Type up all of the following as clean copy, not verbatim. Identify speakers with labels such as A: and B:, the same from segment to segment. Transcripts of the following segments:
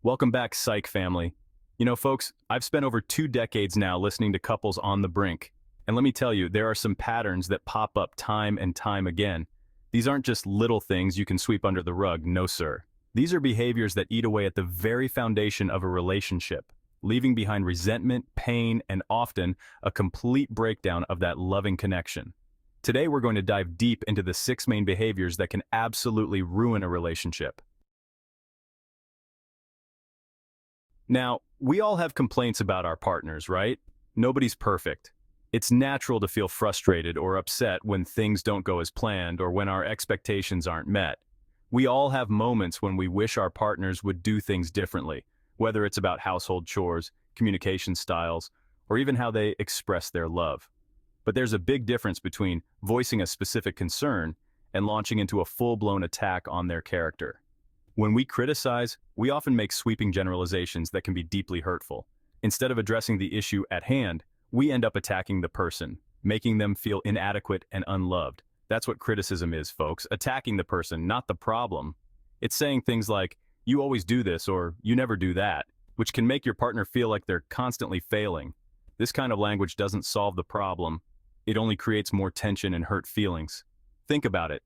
A: Welcome back, Psych family. You know, folks, I've spent over 2 decades now listening to couples on the brink. And let me tell you, there are some patterns that pop up time and time again. These aren't just little things you can sweep under the rug, no sir. These are behaviors that eat away at the very foundation of a relationship, leaving behind resentment, pain, and often a complete breakdown of that loving connection. Today, we're going to dive deep into the 6 main behaviors that can absolutely ruin a relationship. Now, we all have complaints about our partners, right? Nobody's perfect. It's natural to feel frustrated or upset when things don't go as planned or when our expectations aren't met. We all have moments when we wish our partners would do things differently, whether it's about household chores, communication styles, or even how they express their love. But there's a big difference between voicing a specific concern and launching into a full-blown attack on their character. When we criticize, we often make sweeping generalizations that can be deeply hurtful. Instead of addressing the issue at hand, we end up attacking the person, making them feel inadequate and unloved. That's what criticism is, folks, attacking the person, not the problem. It's saying things like, "You always do this," or "You never do that," which can make your partner feel like they're constantly failing. This kind of language doesn't solve the problem. It only creates more tension and hurt feelings. Think about it.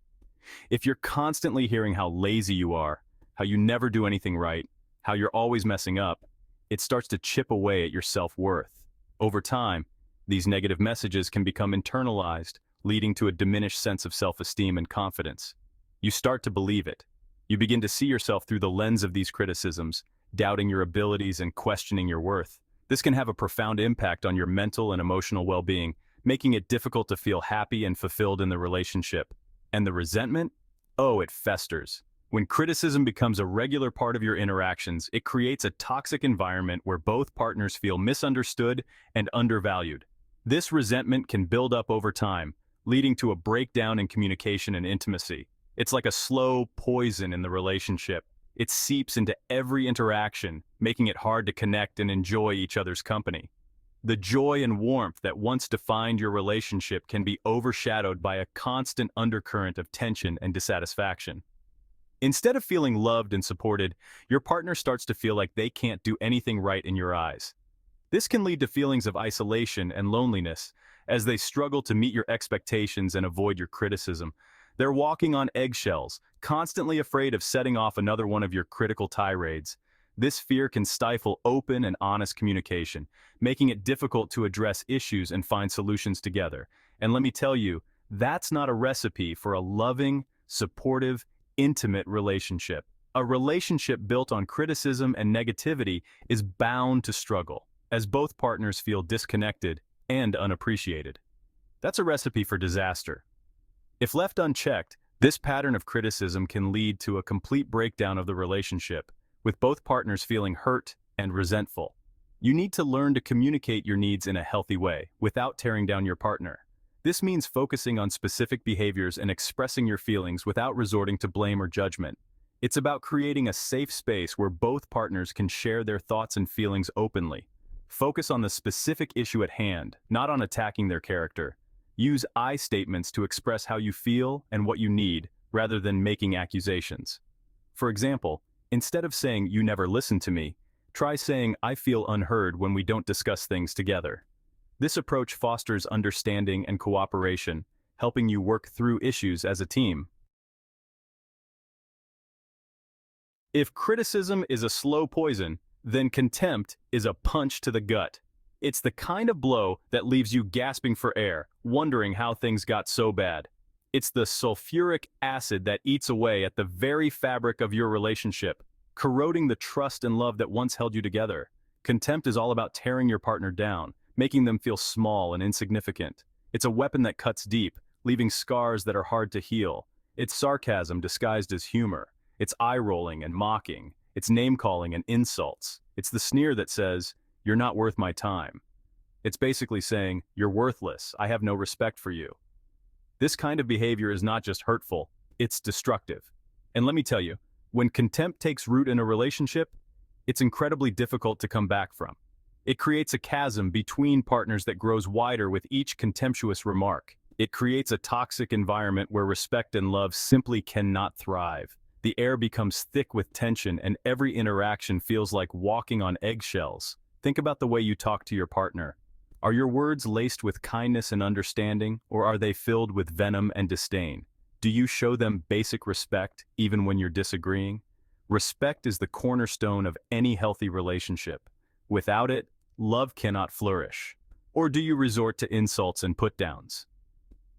A: If you're constantly hearing how lazy you are, how you never do anything right, how you're always messing up, it starts to chip away at your self-worth. Over time, these negative messages can become internalized, leading to a diminished sense of self-esteem and confidence. You start to believe it. You begin to see yourself through the lens of these criticisms, doubting your abilities and questioning your worth. This can have a profound impact on your mental and emotional well-being, making it difficult to feel happy and fulfilled in the relationship. And the resentment? Oh, it festers. When criticism becomes a regular part of your interactions, it creates a toxic environment where both partners feel misunderstood and undervalued. This resentment can build up over time, leading to a breakdown in communication and intimacy. It's like a slow poison in the relationship. It seeps into every interaction, making it hard to connect and enjoy each other's company. The joy and warmth that once defined your relationship can be overshadowed by a constant undercurrent of tension and dissatisfaction. Instead of feeling loved and supported, your partner starts to feel like they can't do anything right in your eyes. This can lead to feelings of isolation and loneliness as they struggle to meet your expectations and avoid your criticism. They're walking on eggshells, constantly afraid of setting off another one of your critical tirades. This fear can stifle open and honest communication, making it difficult to address issues and find solutions together. And let me tell you, that's not a recipe for a loving, supportive, intimate relationship. A relationship built on criticism and negativity is bound to struggle, as both partners feel disconnected and unappreciated. That's a recipe for disaster. If left unchecked, this pattern of criticism can lead to a complete breakdown of the relationship, with both partners feeling hurt and resentful. You need to learn to communicate your needs in a healthy way, without tearing down your partner. This means focusing on specific behaviors and expressing your feelings without resorting to blame or judgment. It's about creating a safe space where both partners can share their thoughts and feelings openly. Focus on the specific issue at hand, not on attacking their character. Use I statements to express how you feel and what you need, rather than making accusations. For example, instead of saying, "You never listen to me," try saying, "I feel unheard when we don't discuss things together." This approach fosters understanding and cooperation, helping you work through issues as a team. If criticism is a slow poison, then contempt is a punch to the gut. It's the kind of blow that leaves you gasping for air, wondering how things got so bad. It's the sulfuric acid that eats away at the very fabric of your relationship, corroding the trust and love that once held you together. Contempt is all about tearing your partner down, making them feel small and insignificant. It's a weapon that cuts deep, leaving scars that are hard to heal. It's sarcasm disguised as humor. It's eye-rolling and mocking. It's name-calling and insults. It's the sneer that says, "You're not worth my time." It's basically saying, "You're worthless. I have no respect for you." This kind of behavior is not just hurtful, it's destructive. And let me tell you, when contempt takes root in a relationship, it's incredibly difficult to come back from. It creates a chasm between partners that grows wider with each contemptuous remark. It creates a toxic environment where respect and love simply cannot thrive. The air becomes thick with tension and every interaction feels like walking on eggshells. Think about the way you talk to your partner. Are your words laced with kindness and understanding, or are they filled with venom and disdain? Do you show them basic respect even when you're disagreeing? Respect is the cornerstone of any healthy relationship. Without it, love cannot flourish. Or do you resort to insults and put-downs?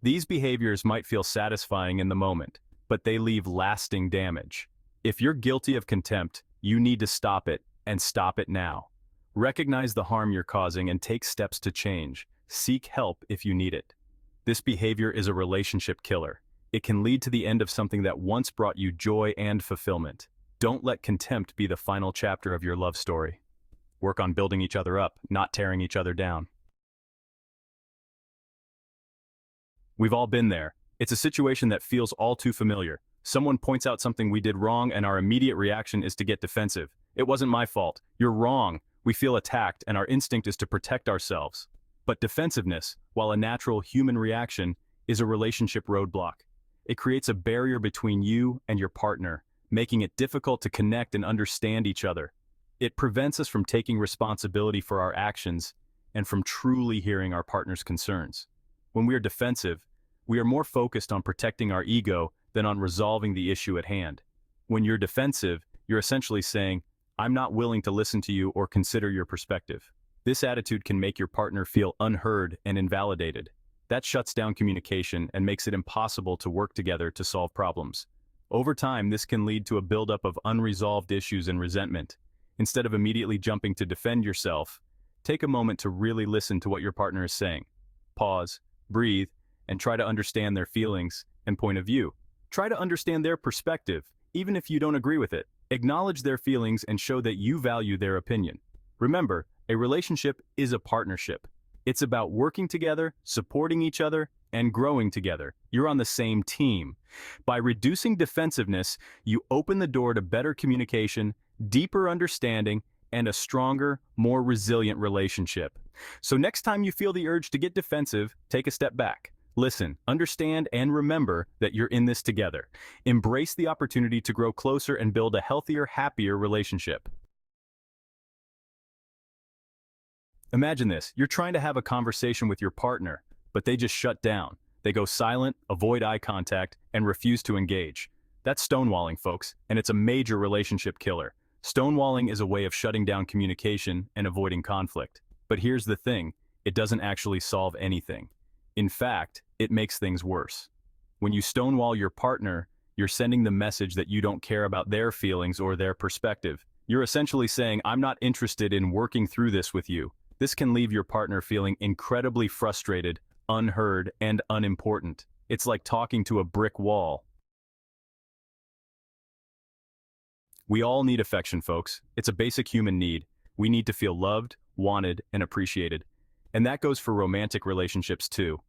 A: These behaviors might feel satisfying in the moment, but they leave lasting damage. If you're guilty of contempt, you need to stop it, and stop it now. Recognize the harm you're causing and take steps to change. Seek help if you need it. This behavior is a relationship killer. It can lead to the end of something that once brought you joy and fulfillment. Don't let contempt be the final chapter of your love story. Work on building each other up, not tearing each other down. We've all been there. It's a situation that feels all too familiar. Someone points out something we did wrong and our immediate reaction is to get defensive. It wasn't my fault. You're wrong. We feel attacked and our instinct is to protect ourselves. But defensiveness, while a natural human reaction, is a relationship roadblock. It creates a barrier between you and your partner, making it difficult to connect and understand each other. It prevents us from taking responsibility for our actions and from truly hearing our partner's concerns. When we are defensive, we are more focused on protecting our ego than on resolving the issue at hand. When you're defensive, you're essentially saying, "I'm not willing to listen to you or consider your perspective." This attitude can make your partner feel unheard and invalidated. That shuts down communication and makes it impossible to work together to solve problems. Over time, this can lead to a buildup of unresolved issues and resentment. Instead of immediately jumping to defend yourself, take a moment to really listen to what your partner is saying. Pause, breathe, and try to understand their feelings and point of view. Try to understand their perspective, even if you don't agree with it. Acknowledge their feelings and show that you value their opinion. Remember, a relationship is a partnership. It's about working together, supporting each other, and growing together. You're on the same team. By reducing defensiveness, you open the door to better communication, deeper understanding, and a stronger, more resilient relationship. So next time you feel the urge to get defensive, take a step back. Listen, understand, and remember that you're in this together. Embrace the opportunity to grow closer and build a healthier, happier relationship. Imagine this, you're trying to have a conversation with your partner, but they just shut down. They go silent, avoid eye contact, and refuse to engage. That's stonewalling, folks, and it's a major relationship killer. Stonewalling is a way of shutting down communication and avoiding conflict. But here's the thing, it doesn't actually solve anything. In fact, it makes things worse. When you stonewall your partner, you're sending the message that you don't care about their feelings or their perspective. You're essentially saying, "I'm not interested in working through this with you." This can leave your partner feeling incredibly frustrated, unheard, and unimportant. It's like talking to a brick wall. We all need affection, folks. It's a basic human need. We need to feel loved, wanted, and appreciated. And that goes for romantic relationships too.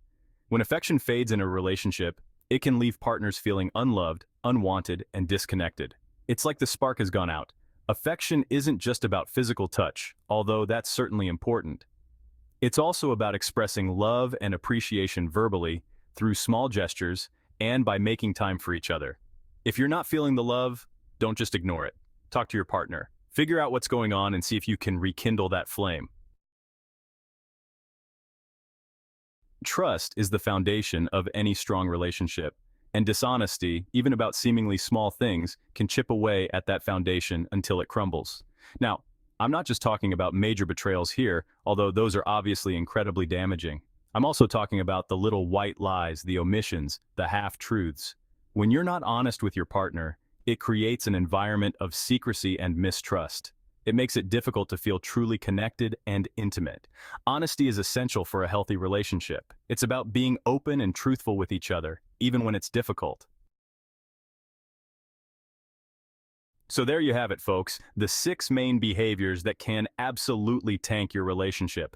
A: When affection fades in a relationship, it can leave partners feeling unloved, unwanted, and disconnected. It's like the spark has gone out. Affection isn't just about physical touch, although that's certainly important. It's also about expressing love and appreciation verbally, through small gestures, and by making time for each other. If you're not feeling the love, don't just ignore it. Talk to your partner. Figure out what's going on and see if you can rekindle that flame. Trust is the foundation of any strong relationship, and dishonesty, even about seemingly small things, can chip away at that foundation until it crumbles. Now, I'm not just talking about major betrayals here, although those are obviously incredibly damaging. I'm also talking about the little white lies, the omissions, the half-truths. When you're not honest with your partner, it creates an environment of secrecy and mistrust. It makes it difficult to feel truly connected and intimate. Honesty is essential for a healthy relationship. It's about being open and truthful with each other, even when it's difficult. So there you have it, folks, the 6 main behaviors that can absolutely tank your relationship.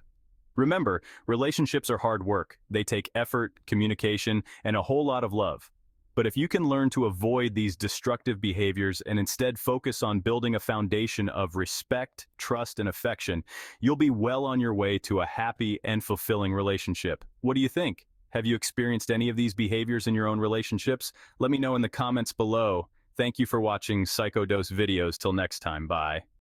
A: Remember, relationships are hard work. They take effort, communication, and a whole lot of love. But if you can learn to avoid these destructive behaviors and instead focus on building a foundation of respect, trust, and affection, you'll be well on your way to a happy and fulfilling relationship. What do you think? Have you experienced any of these behaviors in your own relationships? Let me know in the comments below. Thank you for watching Psychodose videos. Till next time, bye.